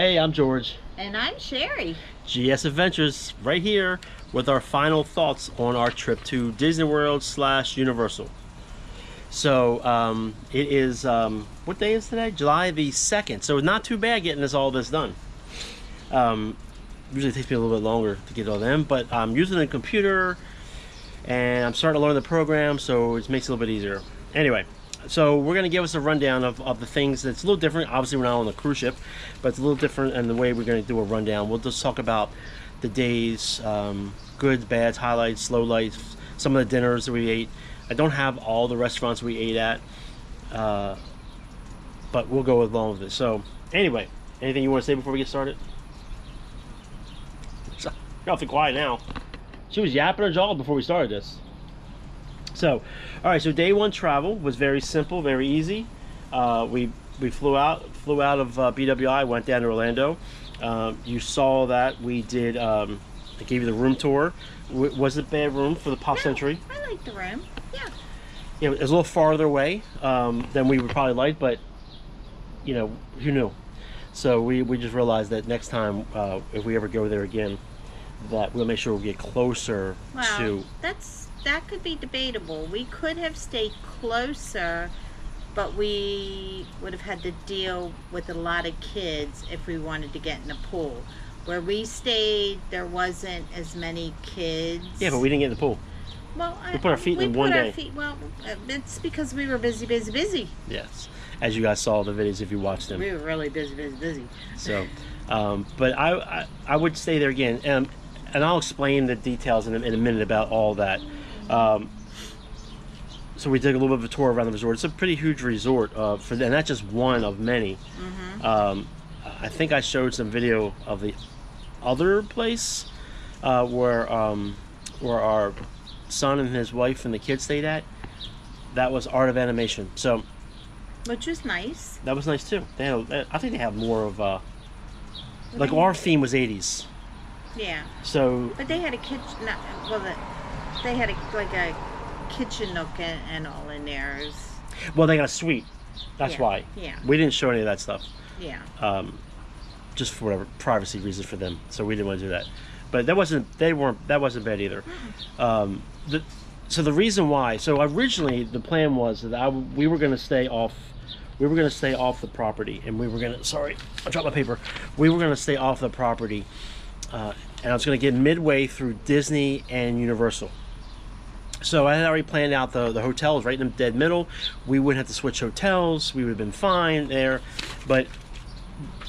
Hey, I'm George. And I'm Sherry. GS Adventures, right here with our final thoughts on our trip to Disney World / Universal. So, it is, what day is today? July the 2nd. So, not too bad getting all this done. Usually it takes me a little bit longer to get all them, but I'm using the computer and I'm starting to learn the program, so it makes it a little bit easier. Anyway. So we're going to give us a rundown of the things that's a little different. Obviously we're not on the cruise ship, but it's a little different in the way we're going to do a rundown. We'll just talk about the days, goods, bads, highlights, lowlights, some of the dinners that we ate. I don't have all the restaurants we ate at, but we'll go along with it. So anyway, anything you want to say before we get started? You're awfully quiet now. She was yapping her jaw before we started this. So, all right. So day one travel was very simple, very easy. We flew out of BWI, went down to Orlando. You saw that we did. I gave you the room tour. Was it a bad room for the Pop Century? I like the room. Yeah. Yeah, it was a little farther away than we would probably like, but you know, who knew? So we just realized that next time, if we ever go there again, that we'll make sure we get closer to. That could be debatable. We could have stayed closer, but we would have had to deal with a lot of kids if we wanted to get in the pool. Where we stayed, there wasn't as many kids. Yeah, but we didn't get in the pool. Well, we put our feet in one day. Well, it's because we were busy. Yes, as you guys saw the videos if you watched them. We were really busy. So, but I would stay there again, and I'll explain the details in a minute about all that. So we did a little bit of a tour around the resort. It's a pretty huge resort, and that's just one of many. Mm-hmm. I think I showed some video of the other place where our son and his wife and the kids stayed at. That was Art of Animation. So, which was nice. That was nice too. I think they have more of like our theme was 80s. Yeah. So. But they had a kitchen. They had a kitchen nook and all in there. Well, they got a suite. That's why. Yeah. We didn't show any of that stuff. Yeah. Just for whatever privacy reasons for them, so we didn't want to do that. But that wasn't bad either. So the reason why. So originally the plan was that we were going to stay off. We were going to stay off the property, and we were going to. Sorry, I dropped my paper. We were going to stay off the property, and I was going to get midway through Disney and Universal. So I had already planned out the hotels right in the dead middle. We wouldn't have to switch hotels. We would have been fine there. But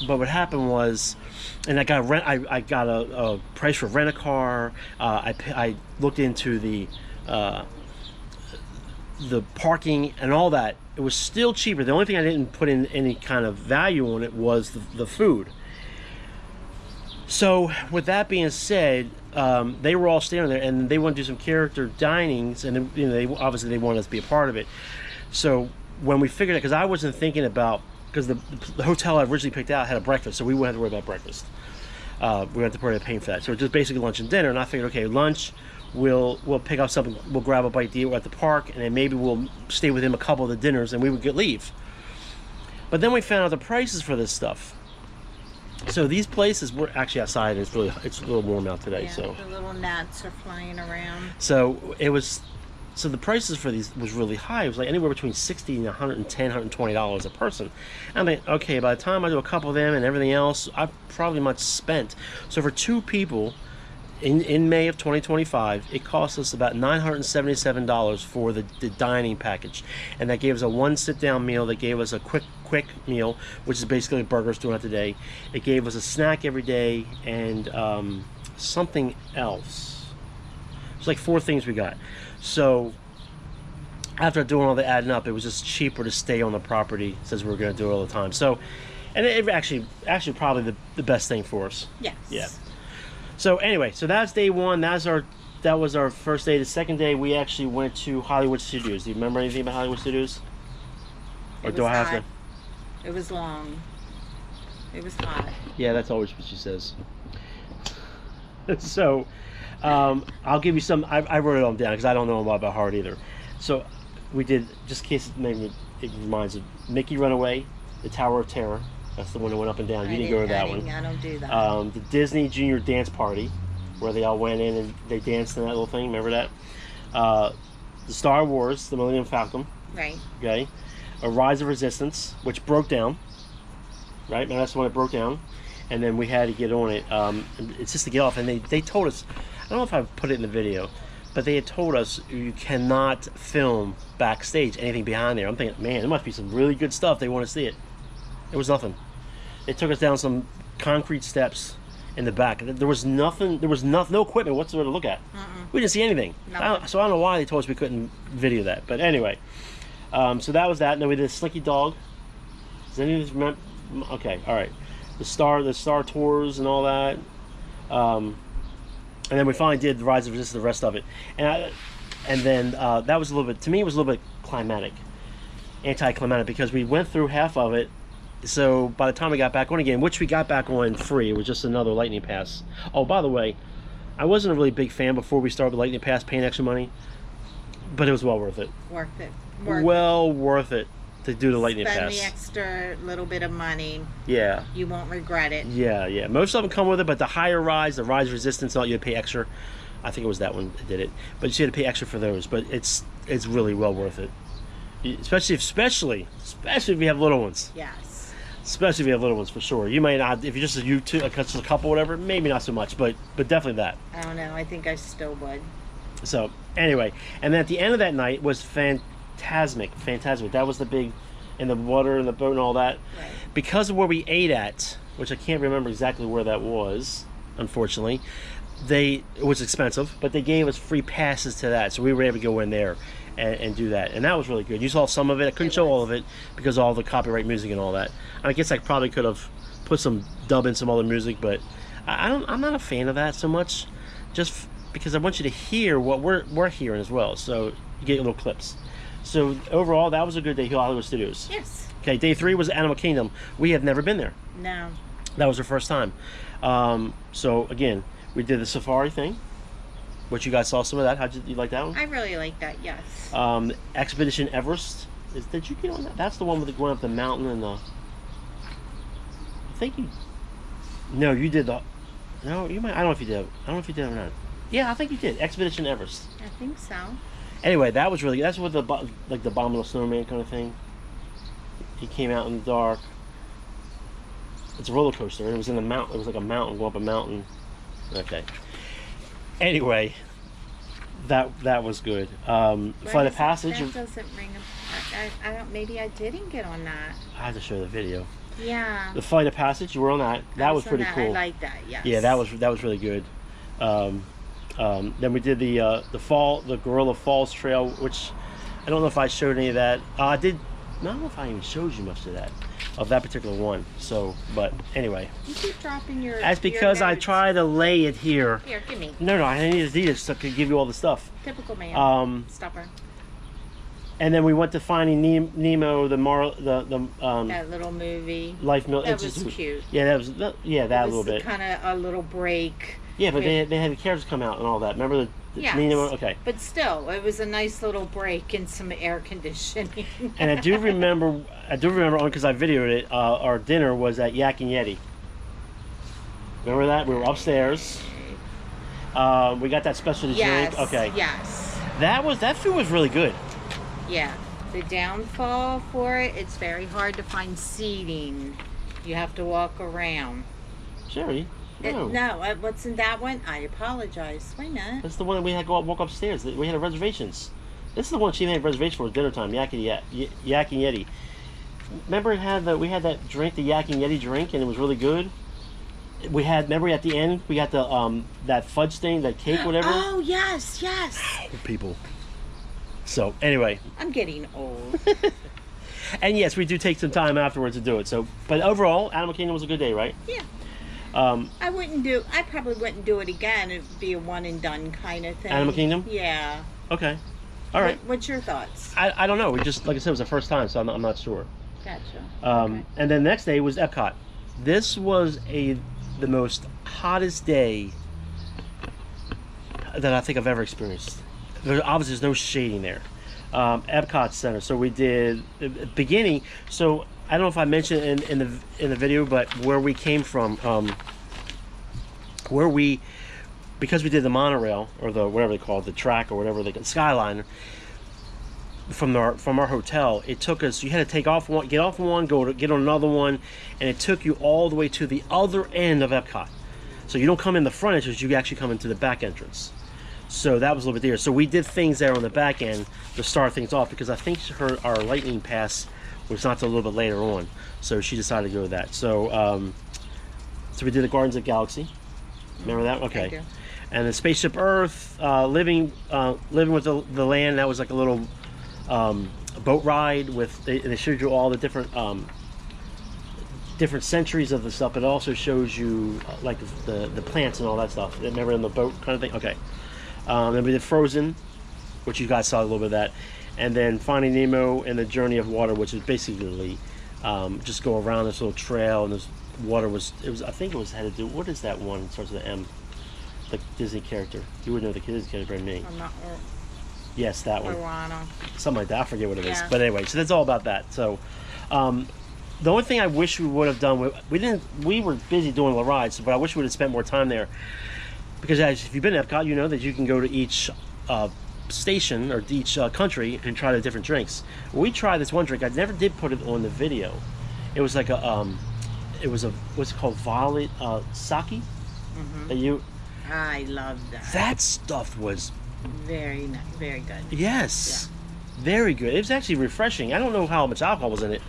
what happened was, and I got a price for rent a car. I looked into the parking and all that. It was still cheaper. The only thing I didn't put in any kind of value on it was the food. So with that being said, they were all standing there and they wanted to do some character dinings, and they obviously wanted us to be a part of it. So when we figured it, because I wasn't thinking about, because the hotel I originally picked out had a breakfast, so we wouldn't have to worry about breakfast. We wouldn't have to worry about paying for that. So it's just basically lunch and dinner. And I figured, okay, lunch, we'll pick up something, we'll grab a bite to eat at the park, and then maybe we'll stay with him a couple of the dinners, and we would leave. But then we found out the prices for this stuff. So these places were actually outside, and it's a little warm out today. Yeah, so the little gnats are flying around. So the prices for these was really high. It was like anywhere between $60 and $110, $120 a person. I mean, okay, by the time I do a couple of them and everything else, I've probably much spent. So for two people in May of 2025, it cost us about $977 for the dining package, and that gave us a one sit-down meal. That gave us a quick meal, which is basically burgers throughout the day. It gave us a snack every day and something else. It's like 4 things we got. So after doing all the adding up, it was just cheaper to stay on the property since we were going to do it all the time. So, and it actually probably the best thing for us. Yes. Yeah. So anyway, so that's day one. That was our first day. The second day, we actually went to Hollywood Studios. Do you remember anything about Hollywood Studios? Or do I have to? It was long. It was hot. Yeah, that's always what she says. So, I'll give you some. I wrote it all down because I don't know a lot about heart either. So, we did, just in case it reminds of Mickey Runaway, the Tower of Terror, That's the one that went up and down. You I didn't go to that one. I don't do that. The Disney Junior Dance Party, where they all went in and they danced in that little thing. Remember that? The Star Wars, the Millennium Falcon. Right. Okay. A Rise of Resistance, which broke down. Right? Now that's the one that broke down. And then we had to get on it. It's just to get off. And they told us, I don't know if I put it in the video, but they had told us you cannot film backstage anything behind there. I'm thinking, man, there must be some really good stuff. They want to see it. There was nothing. They took us down some concrete steps in the back. There was nothing. There was no equipment whatsoever to look at. We didn't see anything. So I don't know why they told us we couldn't video that. But anyway, so that was that. And then we did Slinky Dog. Does any of this remember? Okay, all right. The Star Tours and all that. And then we finally did the Rise of Resistance, the rest of it. And then that was a little bit, to me, it was a little bit climatic, anticlimactic, because we went through half of it. So by the time we got back on again, which we got back on free, it was just another Lightning Pass. Oh, by the way, I wasn't a really big fan before we started with Lightning Pass, paying extra money, but it was well worth it. Worth it. Worth it to do the Lightning Spend Pass. the extra little bit of money. Yeah. You won't regret it. Yeah. Most of them come with it, but the higher rides, the Rise Resistance, all you had to pay extra. I think it was that one that did it, but you had to pay extra for those. But it's really well worth it, especially if you have little ones. Yes. Especially if you have little ones, for sure. You might not, if you're just just a couple, whatever, maybe not so much, but definitely that. I don't know. I think I still would. So anyway, and then at the end of that night was Fantasmic. That was the big, in the water and the boat and all that. Right. Because of where we ate at, which I can't remember exactly where that was, unfortunately. It was expensive, but they gave us free passes to that, so we were able to go in there and do that, and that was really good. You saw some of it. I couldn't show all of it because of all the copyright music and all that. I guess I probably could have put some dub in some other music, but I'm not a fan of that so much, just because I want you to hear what we're hearing as well. So you get little clips. So overall, that was a good day here at Hollywood Studios. Yes. Okay, day 3 was Animal Kingdom. We have never been there. No. That was our first time. So again, we did the safari thing, which you guys saw some of that. How did you like that one? I really like that. Yes. Expedition Everest. Did you get on that? That's the one with the going up the mountain and the. I think you. No, you did the. No, you might. I don't know if you did. I don't know if you did or not. Yeah, I think you did. Expedition Everest. I think so. Anyway, that was really. That's with the like the Abominable Snowman kind of thing. He came out in the dark. It's a roller coaster. It was in the mountain. It was like a mountain, go up a mountain. Okay. Anyway, that was good. Flight of Passage. That doesn't ring a. I don't. Maybe I didn't get on that. I had to show the video. Yeah. The Flight of Passage. You were on that. That was pretty cool. I like that. Yes. Yeah, that was really good. Then we did the Gorilla Falls Trail, which I don't know if I showed any of that. I did. I don't know if I even showed you much of that particular one. So, but anyway. You keep dropping your. That's because I try to lay it here. Here, give me. No, I need this so I could give you all the stuff. Typical man. Stopper. And then we went to Finding Nemo, that little movie. Life Mill. That was cute. Yeah, that was that a little bit. Kind of a little break. Yeah, but they had the characters come out and all that. Remember the yes. Nemo? Okay. But still, it was a nice little break and some air conditioning. And I do remember only because I videoed it. Our dinner was at Yak and Yeti. Remember that? We were upstairs. We got that specialty drink. Okay. Yes. That food was really good. Yeah. The downfall for it, it's very hard to find seating. You have to walk around. Sherry. No. No, what's in that one? I apologize. Wait a minute. That's the one that we had to go up, walk upstairs. We had reservations. This is the one she made a reservation for dinner time. Yak and Yeti. Remember we had that drink, the Yak and Yeti drink, and it was really good. Remember at the end we got the that fudge thing, that cake, whatever. Oh yes. People. So anyway. I'm getting old. And yes, we do take some time afterwards to do it. So, but overall, Animal Kingdom was a good day, right? Yeah. I probably wouldn't do it again. It'd be a one and done kind of thing. Animal Kingdom? Yeah. Okay. All right. What's your thoughts? I don't know. We just, like I said, it was the first time, so I'm not sure. Gotcha. Okay. And then the next day was Epcot. This was the most hottest day that I think I've ever experienced. Obviously, there's no shading there. Epcot Center. So we did beginning. So I don't know if I mentioned in the video, but where we came from, where we, because we did the monorail or the whatever they call it, the track or whatever they Skyliner, from our hotel, it took us. You had to take off one, get off one, get on another one, and it took you all the way to the other end of Epcot. So you don't come in the front entrance; you actually come into the back entrance. So that was a little bit there. So we did things there on the back end to start things off because I think our lightning pass was not till a little bit later on. So she decided to go with that. So so we did the Gardens of the Galaxy. Remember that? Okay. Thank you. And the Spaceship Earth, living with the land. That was like a little boat ride with. They showed you all the different centuries of the stuff. But it also shows you like the plants and all that stuff. Remember in the boat kind of thing. Okay. Then we did Frozen, which you guys saw a little bit of that, and then Finding Nemo and the Journey of Water, which is basically just go around this little trail, and this water was I think it was had to do. What is that one? It starts with an M. The Disney character. You would know the Disney character by me. I'm not. Yes, that one. Moana. Something like that. I forget what it is. Yeah. But anyway, so that's all about that. So, the only thing I wish we would have done, we were busy doing the rides, but I wish we would have spent more time there. Because if you've been to Epcot, you know that you can go to each station or each country and try the different drinks. We tried this one drink. I never did put it on the video. It was like what's it called, violet sake. Mm-hmm. I love that. That stuff was Very nice, very good. yes, very good. It was actually refreshing. I don't know how much alcohol was in it,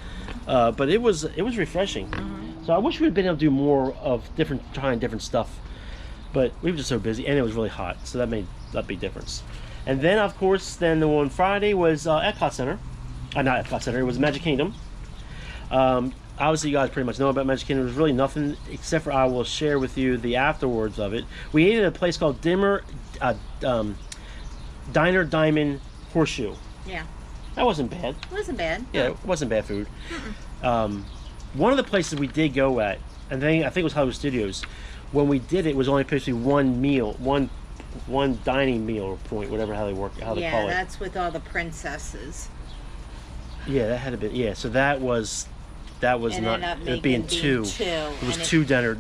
but it was refreshing. Mm-hmm. So I wish we had been able to do more of trying different stuff. But we were just so busy, and it was really hot, so that made that big difference. And then, of course, on Friday was Epcot Center. Not Epcot Center, it was Magic Kingdom. Obviously, you guys pretty much know about Magic Kingdom. There's really nothing, except for I will share with you the afterwards of it. We ate at a place called Diner Diamond Horseshoe. Yeah. That wasn't bad. It wasn't bad. Yeah, it wasn't bad food. One of the places we did go at, and then I think it was Hollywood Studios, when we did it was only supposed to be one meal, one dining meal point, whatever how they call it. Yeah, that's with all the princesses. Yeah, that had to be. Yeah, so that was And not ended up it being making two. It It was two dinner.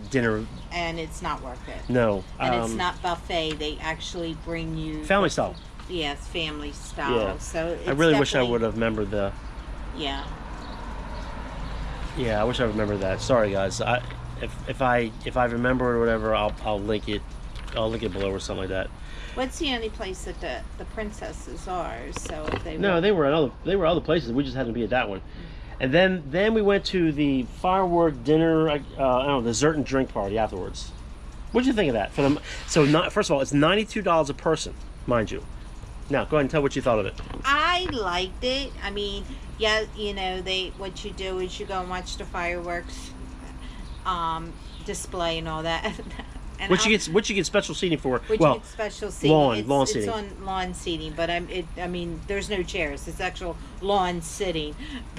and it's not worth it. No, And it's not buffet. They actually bring you family style. Yes, family style. Yeah. So it's I really wish I definitely- would have remembered the. Yeah. Yeah, I wish I remembered that. Sorry, guys. If I remember it or whatever, I'll link it. I'll link it below or something like that. What's the only place that the princesses are? So if they No, they were other places. We just happened to be at that one. And then we went to the firework dinner, I don't know, dessert and drink party afterwards. What'd you think of that? First of all, it's $92 a person, mind you. Now, go ahead and tell what you thought of it. I liked it. I mean, yeah, what you do is you go and watch the fireworks display and all that. And What you get special seating for? Which Well, is special seating. lawn seating. It's on lawn seating, but I mean, there's no chairs. It's actual lawn sitting.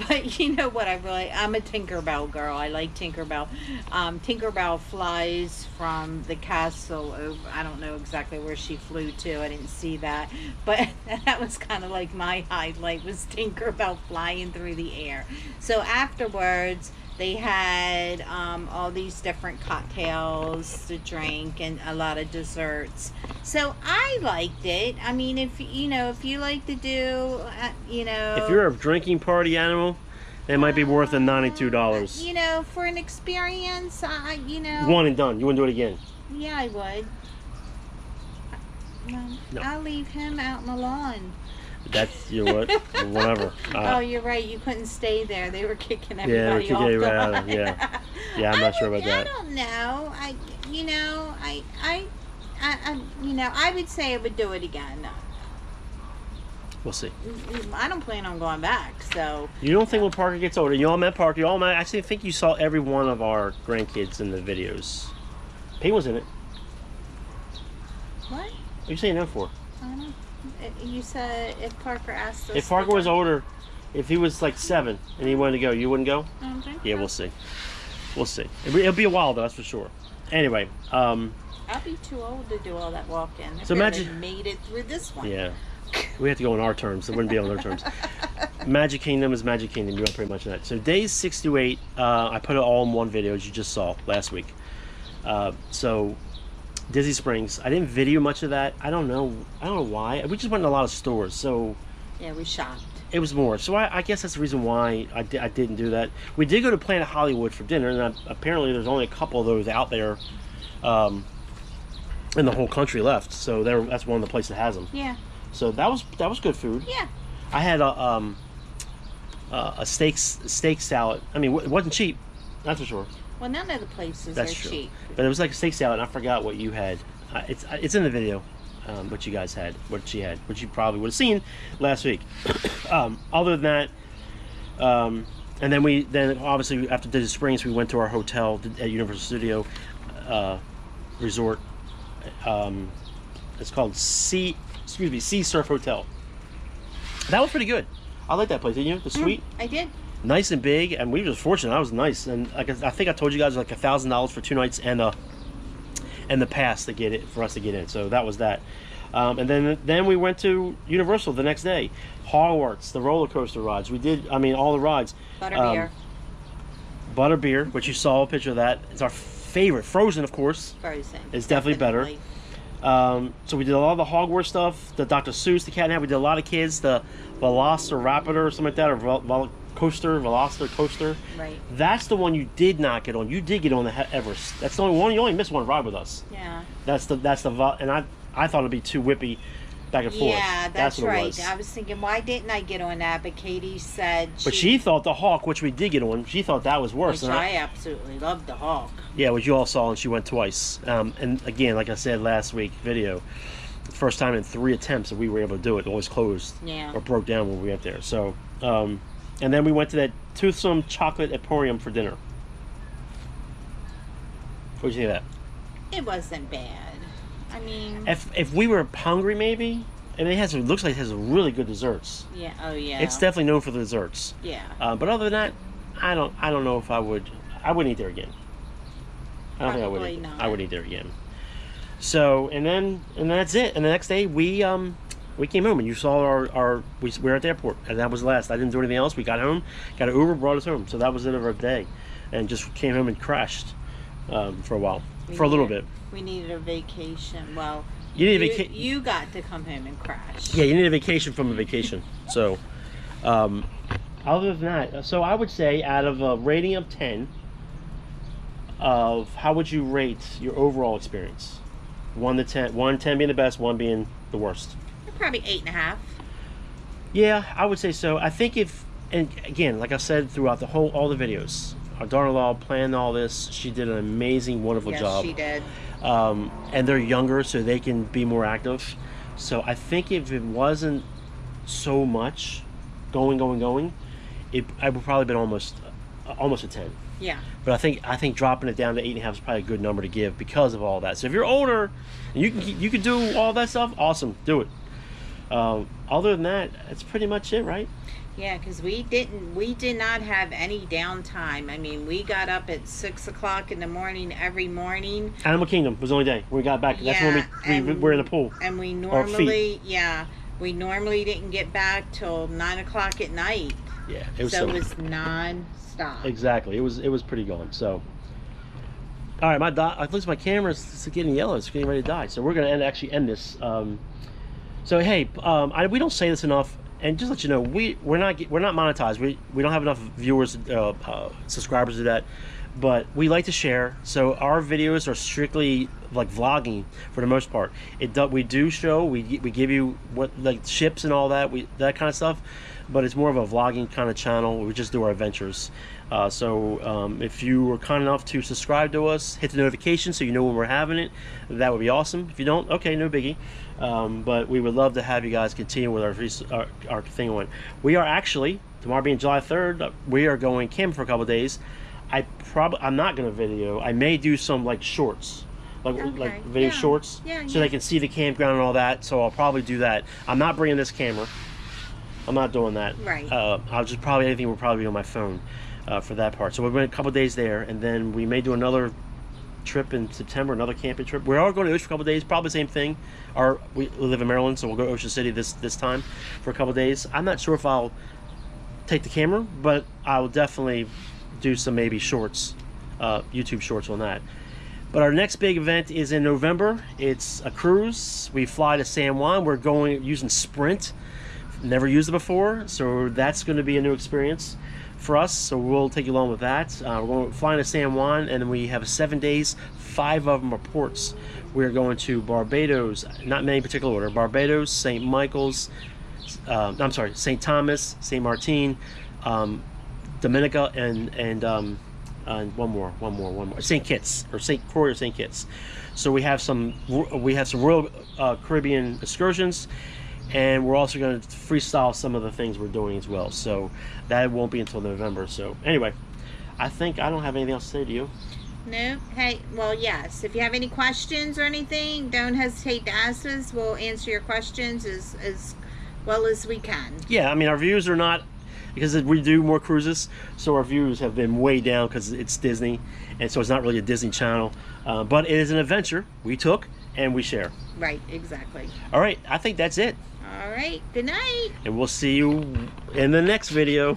But you know what? I'm a Tinkerbell girl. I like Tinkerbell. Tinkerbell flies from the castle over. I don't know exactly where she flew to. I didn't see that, but that was kind of like my highlight was Tinkerbell flying through the air. So afterwards, they had all these different cocktails to drink and a lot of desserts. So I liked it. I mean, if you like to do, if you're a drinking party animal, it might be worth the $92. For an experience, One and done. You wouldn't do it again. Yeah, I would. No. I'll leave him out on the lawn. That's what, whatever. Oh, you're right. You couldn't stay there. They were kicking Yeah, they were everybody kicking off. everybody out of it, yeah. Yeah, I'm not sure about that. I don't know. I would say I would do it again. We'll see. I don't plan on going back. So You don't think when Parker gets older, you all met Parker, I actually think you saw every one of our grandkids in the videos. Pete was in it. what? What are you saying no for? I don't know. You said if Parker asked us. If Parker was older, if he was like 7 and he wanted to go, you wouldn't go? I don't think Yeah, so. we'll see. We'll see. It'll be a while though, that's for sure. Anyway, I'll be too old to do all that walking. So imagine- made it through this one. yeah. We have to go on our terms. It wouldn't be on their terms. Magic Kingdom is Magic Kingdom. You are pretty much that. So days 6 to 8, I put it all in one video, as you just saw last week. So Disney Springs, I didn't video much of that. I don't know why. We just went in a lot of stores, so Yeah, we shopped. it was more. So I guess that's the reason why I didn't do that. We did go to Planet Hollywood for dinner, and apparently there's only a couple of those out there in the whole country left. So that's one of the places that has them. Yeah. So that was good food. Yeah. I had a steak salad. I mean, it wasn't cheap, that's for sure. Well, none of the places That's are true. cheap. But it was like a steak salad, and I forgot what you had. It's in the video, what you guys had, what she had, which you probably would have seen last week. Other than that, and then obviously after Disney Springs, we went to our hotel at Universal Studio Resort. It's called Sea Surf Hotel. That was pretty good. I like that place, didn't you? The suite. I did. Nice and big, and we were just fortunate. That was nice, and like I think I told you guys, like $1,000 for 2 nights and the pass to get it for us to get in. So that was that. And then we went to Universal the next day. Hogwarts, the roller coaster rides. We did. I mean, all the rides. Butterbeer. Butterbeer, which you saw a picture of that. It's our favorite. Frozen, of course. Frozen. It's definitely better. So we did a lot of the Hogwarts stuff, the Dr. Seuss, the Cat and Hat. We did a lot of kids, the Velociraptor or something like that, or Velociraptor Coaster. Right. That's the one you did not get on. You did get on the Everest. That's the only one. You only missed one ride with us. Yeah. And I thought it'd be too whippy back and forth. Yeah, that's what it right. was. I was thinking, why didn't I get on that? But Katie said But she thought the Hawk, which we did get on, she thought that was worse. Which I absolutely loved the Hawk. Yeah, which you all saw, and she went twice. And again, like I said last week video, first time in 3 attempts that we were able to do it. It always closed or broke down when we went there. So, and then we went to that Toothsome Chocolate Emporium for dinner. What did you think of that? It wasn't bad. I mean, if we were hungry, maybe. I mean, it looks like it has really good desserts. yeah. Oh yeah. It's definitely known for the desserts. Yeah. But other than that, I don't know if I wouldn't eat there again. I don't think I would. Probably not. I would eat there again. So and that's it. And the next day we came home, and you saw we were at the airport, and that was the last. I didn't do anything else. We got home, got an Uber, brought us home. So that was the end of our day, and just came home and crashed for a while, for a little bit. We needed a vacation. Well, you got to come home and crash. Yeah, you need a vacation from a vacation. So, other than that, so I would say out of a rating of 10, how would you rate your overall experience? 1 to 10. 10 being the best, 1 being the worst. Probably 8.5. Yeah, I would say so. I think and again, like I said throughout all the videos, our daughter-in-law planned all this. She did an amazing, wonderful job. Yes, she did. And they're younger, so they can be more active. So I think if it wasn't so much going, I would probably been almost a 10. Yeah. But I think dropping it down to 8.5 is probably a good number to give because of all that. So if you're older and you can do all that stuff, awesome, do it. Other than that, that's pretty much it, right? Yeah, because we did not have any downtime. I mean, we got up at 6 o'clock in the morning every morning. Animal Kingdom was the only day we got back. That's when we were in the pool. And we normally, we normally didn't get back till 9 o'clock at night. Yeah, it was so it was non-stop. Exactly, it was pretty going. So, all right, at least my camera's getting yellow. It's getting ready to die. So we're gonna actually end this. So hey, we don't say this enough. And just to let you know, we're not monetized. We don't have enough viewers, subscribers to that, but we like to share. So our videos are strictly like vlogging for the most part. We do show, we give you what like ships and all that, that kind of stuff, but it's more of a vlogging kind of channel. We just do our adventures. So if you were kind enough to subscribe to us, hit the notification so you know when we're having it, that would be awesome. If you don't, okay, no biggie. But we would love to have you guys continue with our thing on. We are actually, tomorrow being July 3rd, we are going camping for a couple of days. I'm not going to video. I may do some like shorts, like video shorts, so they can see the campground and all that. So I'll probably do that. I'm not bringing this camera. I'm not doing that. Right. I'll just everything will probably be on my phone for that part. So we've been a couple of days there, and then we may do another trip in September, another camping trip. We are going to Ocean for a couple of days, probably the same thing. We live in Maryland, so we'll go to Ocean City this time for a couple of days. I'm not sure if I'll take the camera, but I will definitely do some maybe shorts, YouTube shorts on that. But our next big event is in November. It's a cruise. We fly to San Juan. We're going using Sprint. Never used it before, so that's going to be a new experience for us. So we'll take you along with that. We're flying to San Juan, and we have 7 days. 5 of them are ports. We're going to Barbados, not in any particular order. Barbados, St. Michael's, I'm sorry, St. Thomas, St. Martin, Dominica, and one more, St. Kitts, or St. Croix or St. Kitts. So we have some Royal Caribbean excursions, and we're also going to freestyle some of the things we're doing as well. So that won't be until November. So anyway, I think I don't have anything else to say to you. No? Hey, well, yes. If you have any questions or anything, don't hesitate to ask us. We'll answer your questions as well as we can. Yeah, I mean, our views are not, because we do more cruises, so our views have been way down because it's Disney, and so it's not really a Disney channel. But it is an adventure we took and we share. Right, exactly. All right, I think that's it. All right, good night. And we'll see you in the next video.